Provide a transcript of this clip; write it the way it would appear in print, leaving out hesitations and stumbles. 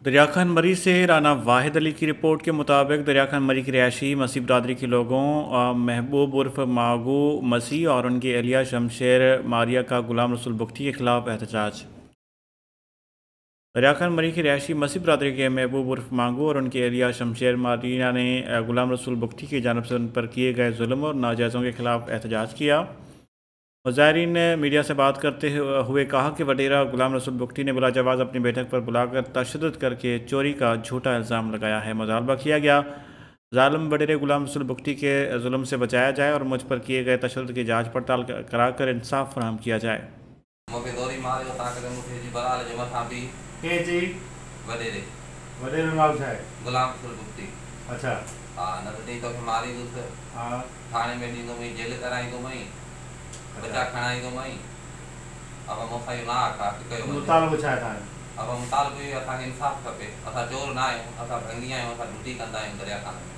दरिया खान मरी से राना वाहिद अली की रिपोर्ट के मुताबिक दरिया खान मरी की रिहायशी मसीह बरदरी के लोगों महबूब उर्फ मागू मसीह और उनकी अहलिया शमशेर मारिया का गुलाम रसूल बुख्ती के खिलाफ एहतजाज। दरिया खान मरी की रिहायशी मसीह बरदरी के महबूब उर्फ मांगू और उनकी अहलिया शमशेर मारिया ने गुलाम रसूल बुख्ती की जानब से उन पर किए गए जुल्म और नाजायज़ों के खिलाफ एहतजाज किया। मुज़ाहिरीन ने मीडिया से बात करते हुए कहा कि वडेरा गुलाम रसूल बुख्ती ने बिलाजवाज़ अपनी बैठक पर बुलाकर तशद्दुद करके चोरी का झूठा इल्ज़ाम लगाया है। मुतालबा किया गया ज़ालिम वडेरे गुलाम रसूल बुख्ती के जुल्म से बचाया जाए और मुझ पर किए गए तशद्दुद की जाँच पड़ताल कराकर इंसाफ फराहम किया जाए। के जी वडेरे वडेरे नाल छा आहे गुलाम रसूल बुख्ती। अच्छा हाँ न तो तो मारी दूस हाँ थाने में दी तो मैं जेल कराई तो मैं बचा खणाई तो मैं अब मूंखां इहो ना आखा कि कयो वञे। मुतालबो छा आहे तव्हांजो? अब मुतालबो इहो असांखे इंसाफ़ खपे। असां चोर न आहियूं, असां भंगी आहियूं, असां ड्यूटी कंदा आहियूं दरिया खाने में।